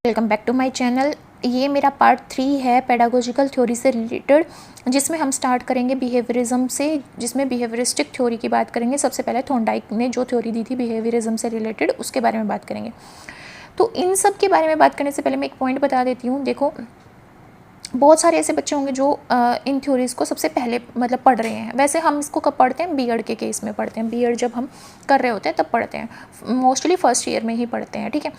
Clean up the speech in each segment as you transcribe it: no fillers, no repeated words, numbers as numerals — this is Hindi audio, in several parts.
Welcome back to my channel. ये मेरा पार्ट 3 है पेडागोजिकल थ्योरी से रिलेटेड, जिसमें हम स्टार्ट करेंगे बिहेवियरिज्म से, जिसमें बिहेवियरिस्टिक थ्योरी की बात करेंगे। सबसे पहले थॉर्नडाइक ने जो थ्योरी दी थी बिहेवियरिज्म से रिलेटेड, उसके बारे में बात करेंगे। तो इन सब के बारे में बात करने से पहले मैं एक पॉइंट बता देती हूँ। देखो, बहुत सारे ऐसे बच्चे होंगे जो इन थ्योरीज़ को सबसे पहले पढ़ रहे हैं। वैसे हम इसको कब पढ़ते हैं? बीएड के केस में पढ़ते हैं। बीएड जब हम कर रहे होते हैं तब पढ़ते हैं, मोस्टली फर्स्ट ईयर में ही पढ़ते हैं, ठीक है।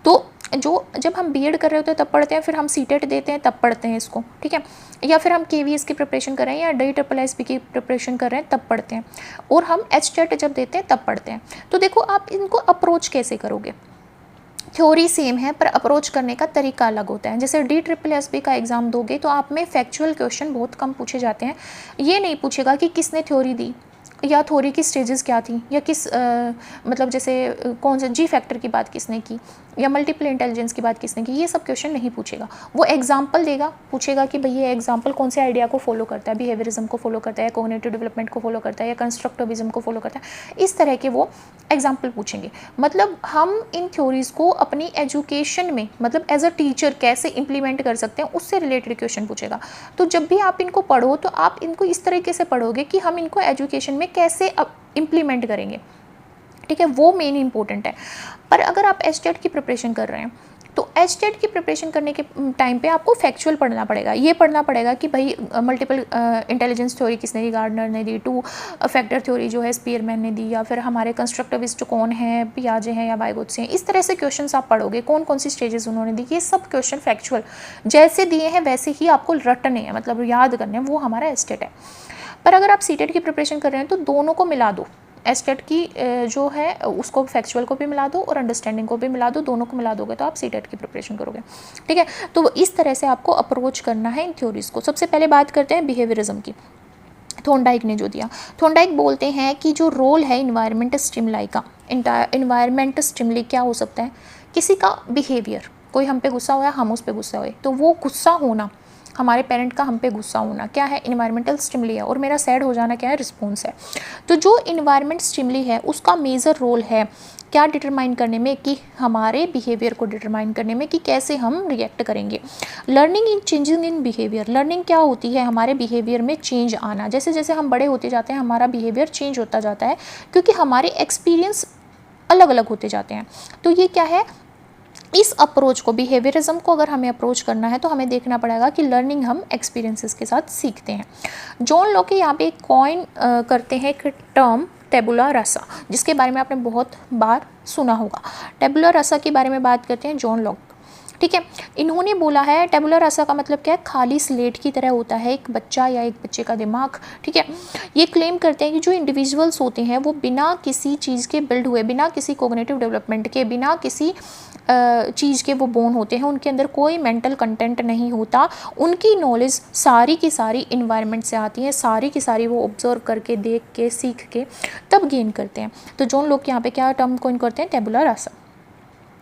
तो जब हम बीएड कर रहे होते हैं तब पढ़ते हैं, फिर हम सीटेट देते हैं तब पढ़ते हैं इसको, ठीक है। या फिर हम केवीएस की प्रिपरेशन कर रहे हैं या DSSP की प्रिपरेशन कर रहे हैं तब पढ़ते हैं, और हम HTET जब देते हैं तब पढ़ते हैं। तो देखो, आप इनको अप्रोच कैसे करोगे? थ्योरी सेम है पर अप्रोच करने का तरीका अलग होता है। जैसे DSSP का एग्ज़ाम दोगे तो आप में फैक्चुअल क्वेश्चन बहुत कम पूछे जाते हैं। ये नहीं पूछेगा कि किसने थ्योरी दी, या थ्योरी की स्टेजेस क्या थी, या किस जैसे कौन से जी फैक्टर की बात किसने की, या मल्टीपल इंटेलिजेंस की बात किसने की। ये सब क्वेश्चन नहीं पूछेगा। वो एग्जाम्पल देगा, पूछेगा कि भाई ये एग्जाम्पल कौन से आइडिया को फॉलो करता है, बिहेवियरिज्म को फॉलो करता है, या कॉग्निटिव डेवलपमेंट को फॉलो करता है, या कंस्ट्रक्टिविज्म को फॉलो करता है। इस तरह के वो एग्जाम्पल पूछेंगे। हम इन थ्योरीज़ को अपनी एजुकेशन में एज अ टीचर कैसे इंप्लीमेंट कर सकते हैं, उससे रिलेटेड क्वेश्चन पूछेगा। तो जब भी आप इनको पढ़ो तो आप इनको इस तरीके से पढ़ोगे कि हम इनको एजुकेशन में कैसे अब इम्प्लीमेंट करेंगे, ठीक है। वो मेन इंपॉर्टेंट है। पर अगर आप HTET की प्रिपरेशन कर रहे हैं तो HTET की प्रिपरेशन करने के टाइम पे आपको फैक्चुअल पढ़ना पड़ेगा। ये पढ़ना पड़ेगा कि भाई मल्टीपल इंटेलिजेंस थ्योरी किसने दी, गार्डनर ने दी, 2 फैक्टर थ्योरी जो है स्पीयरमैन ने दी, या फिर हमारे कंस्ट्रक्टिविस्ट कौन है, पियाजे हैं या वाइगोत्से हैं। इस तरह से क्वेश्चन आप पढ़ोगे, कौन कौन सी स्टेजेस उन्होंने दी। ये सब क्वेश्चन फैक्चुअल जैसे दिए हैं वैसे ही आपको रटने हैं, याद करने हैं। वो हमारा HTET है। पर अगर आप CTET की प्रिपरेशन कर रहे हैं तो दोनों को मिला दो। HTET की जो है उसको फैक्चुअल को भी मिला दो और अंडरस्टैंडिंग को भी मिला दो। दोनों को मिला दोगे तो आप CTET की प्रिपरेशन करोगे, ठीक है। तो इस तरह से आपको अप्रोच करना है इन थ्योरीज़ को। सबसे पहले बात करते हैं बिहेवियरिज्म की। थॉर्नडाइक ने जो दिया, थॉर्नडाइक बोलते हैं कि जो रोल है इन्वायरमेंट स्टिमुलाई का, इन्वायरमेंट स्टिमुलाई क्या हो सकता है? किसी का बिहेवियर, कोई हम पे गुस्सा हुआ, हम उस पे गुस्सा हुए, तो वो गुस्सा होना, हमारे पेरेंट का हम पे गुस्सा होना क्या है? इन्वायरमेंटल स्टिमुली है। और मेरा सैड हो जाना क्या है? रिस्पॉन्स है। तो जो इन्वायरमेंट स्टिमुली है उसका मेजर रोल है क्या डिटरमाइन करने में, कि हमारे बिहेवियर को डिटरमाइन करने में कि कैसे हम रिएक्ट करेंगे। Learning in changing in behaviour, learning क्या होती है? हमारे बिहेवियर में चेंज आना। जैसे जैसे हम बड़े होते जाते हैं हमारा बिहेवियर चेंज होता जाता है, क्योंकि हमारे एक्सपीरियंस अलग अलग होते जाते हैं। तो ये क्या है? इस अप्रोच को, बिहेवियरिज्म को अगर हमें अप्रोच करना है तो हमें देखना पड़ेगा कि लर्निंग हम एक्सपीरियंसेस के साथ सीखते हैं। जॉन लॉक के यहाँ पे एक कॉइन करते हैं एक टर्म टेबुला रासा, जिसके बारे में आपने बहुत बार सुना होगा। टेबुला रासा के बारे में बात करते हैं जॉन लॉक, ठीक है। इन्होंने बोला है टेबुला रासा का मतलब क्या है? खाली स्लेट की तरह होता है एक बच्चा या एक बच्चे का दिमाग, ठीक है। ये क्लेम करते हैं कि जो इंडिविजुअल्स होते हैं वो बिना किसी चीज़ के बिल्ड हुए, बिना किसी कोग्निटिव डेवलपमेंट के, बिना किसी चीज़ के वो बोर्न होते हैं। उनके अंदर कोई मेंटल कंटेंट नहीं होता। उनकी नॉलेज सारी की सारी इन्वायरमेंट से आती है, सारी की सारी वो ऑब्जर्व करके, देख के, सीख के तब गेन करते हैं। तो जॉन लॉक यहाँ पे क्या टर्म कोइन करते हैं? टेबुला रासा।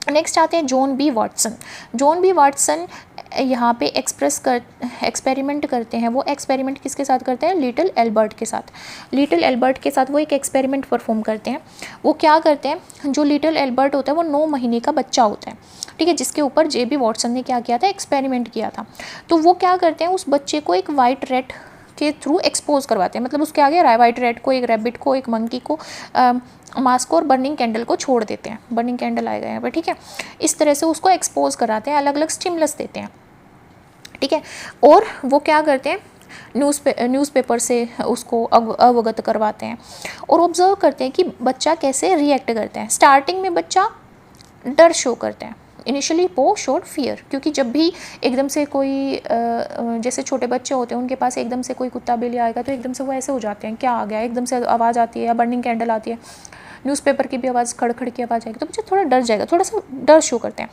नेक्स्ट आते हैं John B Watson. John B Watson यहाँ पे एक्सपेरिमेंट करते हैं। वो एक्सपेरिमेंट किसके साथ करते हैं? लिटिल एल्बर्ट के साथ। लिटिल एल्बर्ट के साथ वो एक एक्सपेरिमेंट परफॉर्म करते हैं। वो क्या करते हैं? जो लिटिल एल्बर्ट होता है वो 9 महीने का बच्चा होता है, ठीक है, जिसके ऊपर JB वाटसन ने क्या किया था? एक्सपेरिमेंट किया था। तो वो क्या करते हैं? उस बच्चे को एक वाइट रैट के थ्रू एक्सपोज करवाते हैं। उसके आगे वाइट रैट को, एक रैबिट को, एक मंकी को, मास्क और बर्निंग कैंडल को छोड़ देते हैं। बर्निंग कैंडल आएगा यहाँ पर, ठीक है। इस तरह से उसको एक्सपोज कराते हैं, अलग अलग स्टिमुलस देते हैं, ठीक है। और वो क्या करते हैं? न्यूज़पेपर से उसको अवगत करवाते हैं और ऑब्जर्व करते हैं कि बच्चा कैसे रिएक्ट करता है। स्टार्टिंग में बच्चा डर शो करते हैं, इनिशियली वो शोड फियर, क्योंकि जब भी एकदम से कोई जैसे छोटे बच्चे होते हैं उनके पास एकदम से कोई कुत्ता बिल्ली आएगा तो एकदम से वो ऐसे हो जाते हैं, क्या आ गया, एकदम से आवाज़ आती है या बर्निंग कैंडल आती है, न्यूज़पेपर की भी आवाज़, खड़खड़ की आवाज़ आएगी तो बच्चा थोड़ा डर जाएगा, थोड़ा सा डर शो करते हैं।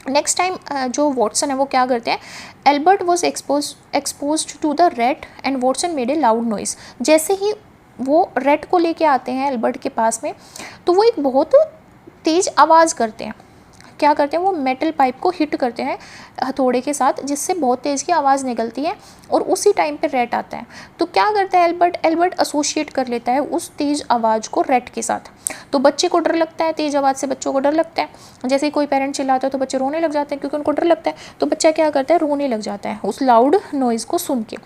नेक्स्ट टाइम जो वॉटसन है वो क्या करते हैं? Albert was expose to the rat and Watson made a loud noise. जैसे ही वो रैट को लेके आते हैं एल्बर्ट के पास में, तो वो एक बहुत तेज़ आवाज़ करते हैं, क्या करते हैं, वो मेटल पाइप को हिट करते हैं हथौड़े के साथ, जिससे बहुत तेज़ की आवाज़ निकलती है और उसी टाइम पे रैट आता है। तो क्या करता है एल्बर्ट एसोसिएट कर लेता है उस तेज़ आवाज़ को रैट के साथ। तो बच्चे को डर लगता है, तेज़ आवाज़ से बच्चों को डर लगता है। जैसे ही कोई पेरेंट चिल्लाता है तो बच्चे रोने लग जाते हैं क्योंकि उनको डर लगता है। तो बच्चा क्या करता है, रोने लग जाता है उस लाउड नॉइज़ को सुन के।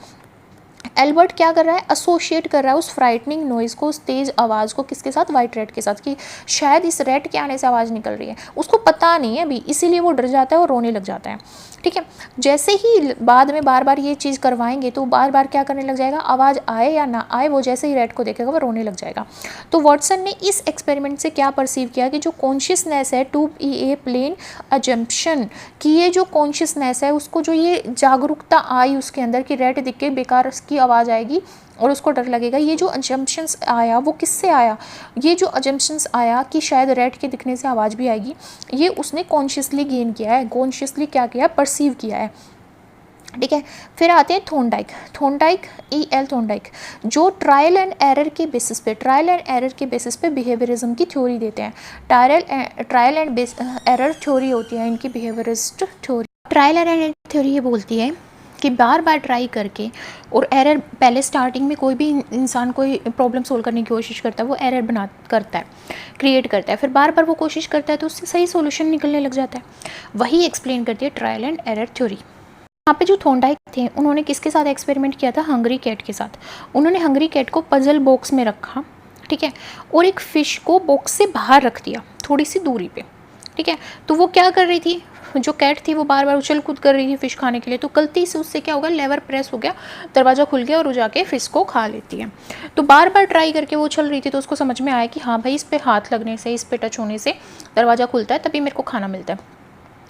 एल्बर्ट क्या कर रहा है, एसोशिएट कर रहा है उस फ्राइटनिंग नॉइज़ को, उस तेज़ आवाज़ को किसके साथ, वाइट रैट के साथ, कि शायद इस रैट के आने से आवाज़ निकल रही है। उसको पता नहीं है अभी, इसीलिए वो डर जाता है और रोने लग जाता है। ठीक है, जैसे ही बाद में बार बार ये चीज़ करवाएंगे तो बार बार क्या करने लग जाएगा, आवाज़ आए या ना आए, वो जैसे ही रैट को देखेगा वो रोने लग जाएगा। तो वॉटसन ने इस एक्सपेरिमेंट से क्या परसीव किया कि जो कॉन्शियसनेस है, to be a plain assumption, कि ये जो कॉन्शियसनेस है उसको, जो ये जागरूकता आई उसके अंदर कि रैट दिख के बेकार की आवाज़ आएगी और उसको डर लगेगा, ये जो अजम्पशंस आया वो किससे आया, ये जो अजम्पशंस आया कि शायद रैट के दिखने से आवाज़ भी आएगी, ये उसने कॉन्शियसली गेन किया है, कॉन्शियसली क्या किया, परसीव किया है। ठीक है, फिर आते हैं थॉर्नडाइक E.L. थॉर्नडाइक, जो ट्रायल एंड एरर के बेसिस पे बिहेवियरिज्म की थ्योरी देते हैं। ट्रायल एंड एरर थ्योरी होती है इनकी behaviourist theory. Trial and error theory ये बोलती है कि बार बार ट्राई करके और एरर, पहले स्टार्टिंग में कोई भी इंसान कोई प्रॉब्लम सोल्व करने की कोशिश करता है, वो एरर क्रिएट करता है, फिर बार बार वो कोशिश करता है तो उससे सही सॉल्यूशन निकलने लग जाता है। वही एक्सप्लेन करती है ट्रायल एंड एरर थ्योरी। यहाँ पे जो थॉर्नडाइक थे उन्होंने किसके साथ एक्सपेरिमेंट किया था, हंग्री कैट के साथ। उन्होंने हंग्री कैट को पजल बॉक्स में रखा, ठीक है, और एक फ़िश को बॉक्स से बाहर रख दिया थोड़ी सी दूरी पे। ठीक है, तो वो क्या कर रही थी, जो कैट थी वो बार बार उछल कूद कर रही थी फ़िश खाने के लिए, तो गलती से उससे क्या होगा, लेवर प्रेस हो गया, दरवाज़ा खुल गया और वो जाके फ़िश को खा लेती है। तो बार बार ट्राई करके वो उछल रही थी, तो उसको समझ में आया कि हाँ भाई, इस पर हाथ लगने से, इस पर टच होने से दरवाज़ा खुलता है, तभी मेरे को खाना मिलता है।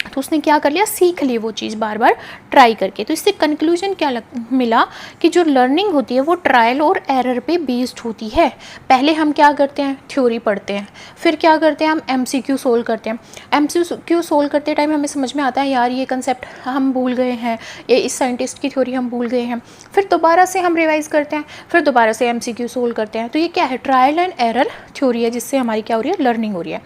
तो उसने क्या कर लिया, सीख ली वो चीज़ बार बार ट्राई करके। तो इससे कंक्लूजन क्या मिला कि जो लर्निंग होती है वो ट्रायल और एरर पे बेस्ड होती है। पहले हम क्या करते हैं, थ्योरी पढ़ते हैं, फिर क्या करते हैं, हम MCQ सोल्व करते हैं। MCQ सोल्व करते टाइम हमें समझ में आता है यार ये कंसेप्ट हम भूल गए हैं, ये इस साइंटिस्ट की थ्योरी हम भूल गए हैं, फिर दोबारा से हम रिवाइज़ करते हैं, फिर दोबारा से MCQ सोल्व करते हैं। तो ये क्या है, ट्रायल एंड एरर थ्योरी है, जिससे हमारी क्या हो रही है, लर्निंग हो रही है।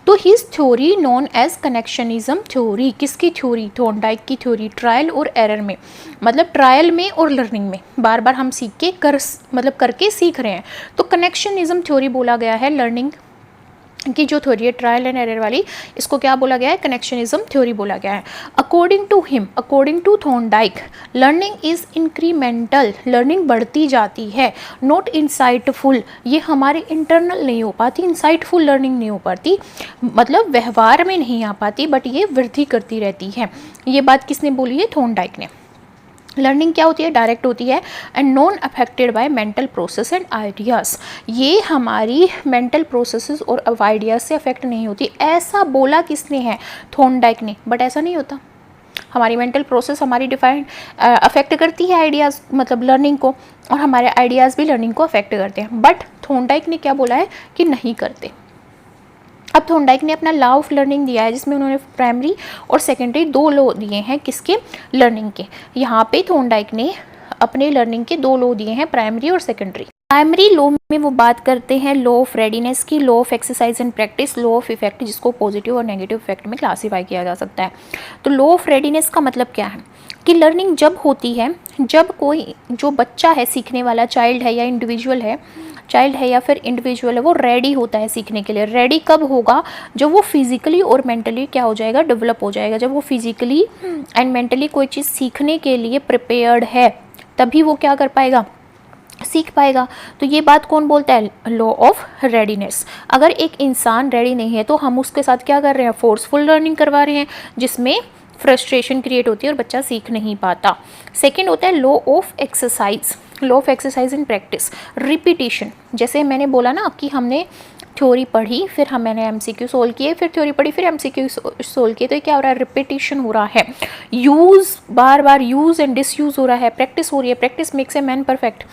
तो his theory known as connectionism theory, किसकी थ्योरी, थॉर्नडाइक की थ्योरी, ट्रायल और एरर में, मतलब ट्रायल में और लर्निंग में बार बार हम सीख के करके सीख रहे हैं। तो कनेक्शनिज्म थ्योरी बोला गया है लर्निंग की जो थ्योरी है ट्रायल एंड एरर वाली, इसको क्या बोला गया है, कनेक्शनिज्म थ्योरी बोला गया है। According to Thorndike, learning is incremental, learning बढ़ती जाती है, नॉट इंसाइटफुल, ये हमारे इंटरनल नहीं हो पाती, इंसाइटफुल लर्निंग नहीं हो पाती, मतलब व्यवहार में नहीं आ पाती, बट ये वृद्धि करती रहती है। ये बात किसने बोली है, थॉर्नडाइक ने। लर्निंग क्या होती है, डायरेक्ट होती है and non affected by mental process and ideas, ये हमारी मेंटल प्रोसेसेस और आइडियाज़ से अफेक्ट नहीं होती। ऐसा बोला किसने है, थॉर्नडाइक ने, बट ऐसा नहीं होता। हमारी मेंटल प्रोसेस हमारी डिफाइंड अफेक्ट करती है आइडियाज़, मतलब लर्निंग को, और हमारे आइडियाज़ भी लर्निंग को अफेक्ट करते हैं, बट थॉर्नडाइक ने क्या बोला है कि नहीं करते। अब थॉर्नडाइक ने अपना लॉ ऑफ लर्निंग दिया है, जिसमें उन्होंने प्राइमरी और सेकेंडरी दो लॉ दिए हैं, किसके, लर्निंग के। यहाँ पे थॉर्नडाइक ने अपने लर्निंग के दो लॉ दिए हैं, प्राइमरी और सेकेंडरी। प्राइमरी लॉ में वो बात करते हैं लॉ ऑफ रेडीनेस की, law of exercise and practice, law of effect, जिसको पॉजिटिव और नेगेटिव इफेक्ट में क्लासीफाई किया जा सकता है। तो लॉ ऑफ रेडीनेस का मतलब क्या है कि लर्निंग जब होती है, जब कोई जो बच्चा है, सीखने वाला चाइल्ड है या फिर इंडिविजुअल है, वो रेडी होता है सीखने के लिए। रेडी कब होगा, जब वो फिजिकली और मेंटली क्या हो जाएगा, डेवलप हो जाएगा। जब वो फिजिकली एंड मेंटली कोई चीज़ सीखने के लिए प्रिपेयर्ड है, तभी वो क्या कर पाएगा, सीख पाएगा। तो ये बात कौन बोलता है, लॉ ऑफ रेडीनेस। अगर एक इंसान रेडी नहीं है तो हम उसके साथ क्या कर रहे हैं, फोर्सफुल लर्निंग करवा रहे हैं, जिसमें फ्रस्ट्रेशन क्रिएट होती है और बच्चा सीख नहीं पाता। सेकेंड होता है law of exercise, law of exercise in practice, repetition. जैसे मैंने बोला ना कि हमने थ्योरी पढ़ी, फिर मैंने MCQ सोल्व किए, फिर थ्योरी पढ़ी, फिर MCQ सोल्व किए, तो ये क्या हो रहा है, रिपीटिशन हो रहा है, use, bar bar use and disuse हो रहा है, प्रैक्टिस हो रही है, practice makes a man perfect,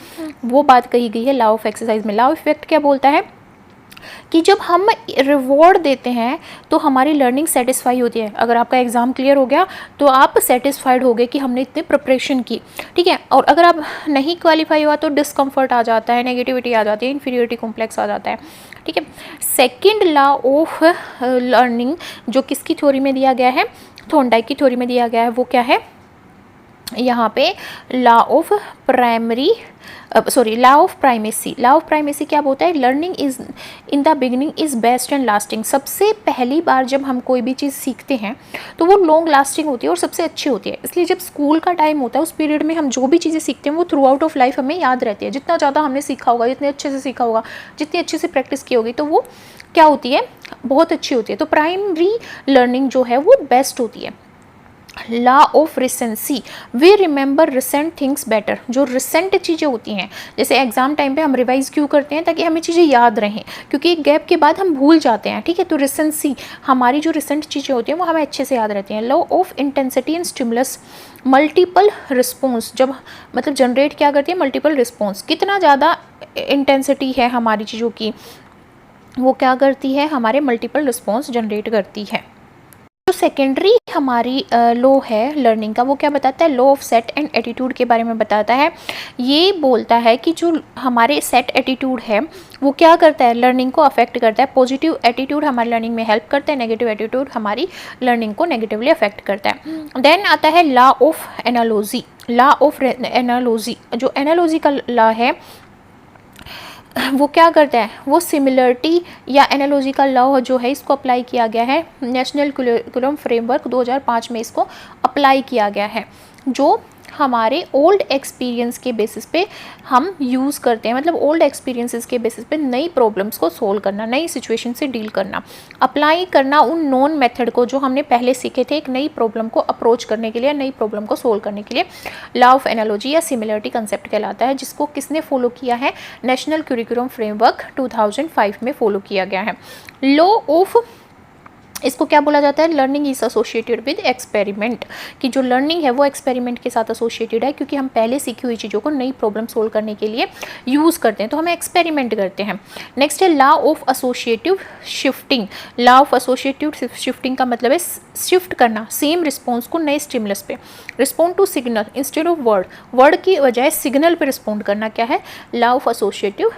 वो बात कही गई है लॉ ऑफ एक्सरसाइज में। लॉ ऑफ इफेक्ट क्या बोलता है कि जब हम रिवॉर्ड देते हैं तो हमारी लर्निंग सेटिस्फाई होती है। अगर आपका एग्ज़ाम क्लियर हो गया तो आप सेटिस्फाइड हो गए कि हमने इतने प्रिपरेशन की, ठीक है। और अगर आप नहीं क्वालिफाई हुआ तो डिस्कम्फर्ट आ जाता है, नेगेटिविटी आ जाती है, इन्फीरियरिटी कॉम्प्लेक्स आ जाता है, ठीक है। सेकेंड लॉ ऑफ लर्निंग जो किसकी थ्योरी में दिया गया है, थॉर्नडाइक की थ्योरी में दिया गया है, वो क्या है यहाँ पे, law of primacy. Law of primacy क्या बोलता है, learning is in the beginning is best and lasting. सबसे पहली बार जब हम कोई भी चीज़ सीखते हैं तो वो लॉन्ग लास्टिंग होती है और सबसे अच्छी होती है। इसलिए जब स्कूल का टाइम होता है उस पीरियड में हम जो भी चीज़ें सीखते हैं वो थ्रू आउट ऑफ लाइफ हमें याद रहती है। जितना ज़्यादा हमने सीखा होगा, जितने अच्छे से सीखा होगा, जितनी अच्छे से प्रैक्टिस की होगी, तो वो क्या होती है, बहुत अच्छी होती है। तो प्राइमरी लर्निंग जो है वो बेस्ट होती है। Law of recency, we remember recent things better. जो रिसेंट चीज़ें होती हैं, जैसे एग्जाम टाइम पे हम रिवाइज क्यों करते हैं, ताकि हमें चीज़ें याद रहें, क्योंकि एक गैप के बाद हम भूल जाते हैं, ठीक है। तो रिसेंसी, हमारी जो रिसेंट चीज़ें होती हैं वो हमें अच्छे से याद रहती हैं। Law of intensity and stimulus, multiple response, जब मतलब जनरेट क्या करती है, मल्टीपल रिस्पॉन्स। कितना ज़्यादा इंटेंसिटी है हमारी चीज़ों की, वो क्या करती है, हमारे मल्टीपल रिस्पॉन्स जनरेट करती है। जो सेकेंडरी हमारी लॉ है लर्निंग का, वो क्या बताता है, law of set and attitude के बारे में बताता है। ये बोलता है कि जो हमारे सेट एटीट्यूड है वो क्या करता है, लर्निंग को अफेक्ट करता है। पॉजिटिव एटीट्यूड हमारी लर्निंग में हेल्प करता है, नेगेटिव एटीट्यूड हमारी लर्निंग को नेगेटिवली अफेक्ट करता है। देन आता है law of analogy. Law of analogy, जो एनालॉजी का लॉ है वो क्या करता है, वो सिमिलरिटी या एनालॉजी का लॉ जो है इसको अप्लाई किया गया है, नेशनल करिकुलम फ्रेमवर्क 2005 में इसको अप्लाई किया गया है, जो हमारे ओल्ड एक्सपीरियंस के बेसिस पे हम यूज़ करते हैं। मतलब ओल्ड एक्सपीरियंसेस के बेसिस पे नई प्रॉब्लम्स को सोल्व करना, नई सिचुएशन से डील करना, अप्लाई करना उन नॉन मेथड को जो हमने पहले सीखे थे एक नई प्रॉब्लम को अप्रोच करने के लिए, नई प्रॉब्लम को सोल्व करने के लिए। लॉ ऑफ एनालॉजी या सिमिलरिटी कंसेप्ट कहलाता है, जिसको किसने फॉलो किया है, नेशनल करिकुलम फ्रेमवर्क 2005 में फॉलो किया गया है। लॉ ऑफ, इसको क्या बोला जाता है, learning is associated with experiment, कि जो लर्निंग है वो एक्सपेरिमेंट के साथ एसोसिएटेड है, क्योंकि हम पहले सीखी हुई चीज़ों को नई प्रॉब्लम सोल्व करने के लिए यूज़ करते हैं, तो हमें एक्सपेरिमेंट करते हैं। नेक्स्ट है law of associative shifting. Law of associative shifting का मतलब है शिफ्ट करना सेम रिस्पॉन्स को नए स्टिमुलस पे, respond to signal instead of word, word की बजाय सिग्नल पे रिस्पॉन्ड करना, क्या है, law of associative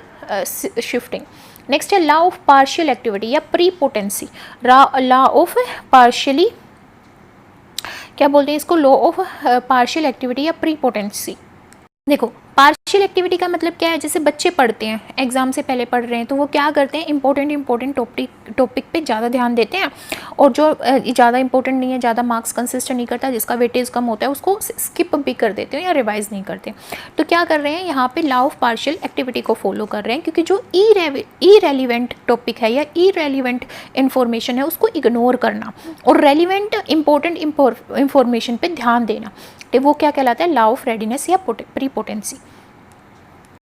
shifting. Next है लॉ ऑफ पार्शियल एक्टिविटी या प्रीपोटेंसी। लॉ ऑफ पार्शियली, क्या बोलते हैं इसको, लॉ ऑफ पार्शियल एक्टिविटी या प्रीपोटेंसी। देखो पार्शियल एक्टिविटी का मतलब क्या है, जैसे बच्चे पढ़ते हैं, एग्जाम से पहले पढ़ रहे हैं, तो वो क्या करते हैं, इंपॉर्टेंट टॉपिक पे ज़्यादा ध्यान देते हैं, और जो ज़्यादा इंपॉर्टेंट नहीं है, ज़्यादा मार्क्स कंसिस्टेंट नहीं करता, जिसका वेटेज कम होता है, उसको स्किप भी कर देते हैं या रिवाइज नहीं करते। तो क्या कर रहे हैं यहाँ पे, लॉ ऑफ पार्शियल एक्टिविटी को फॉलो कर रहे हैं, क्योंकि जो इरेलीवेंट टॉपिक है या इरेलीवेंट इन्फॉर्मेशन है उसको इग्नोर करना और रेलिवेंट इंपॉर्टेंट इंफॉर्मेशन पे ध्यान देना, तो वो क्या कहलाता है, लॉ ऑफ रेडीनेस या प्रीपोटेंसी।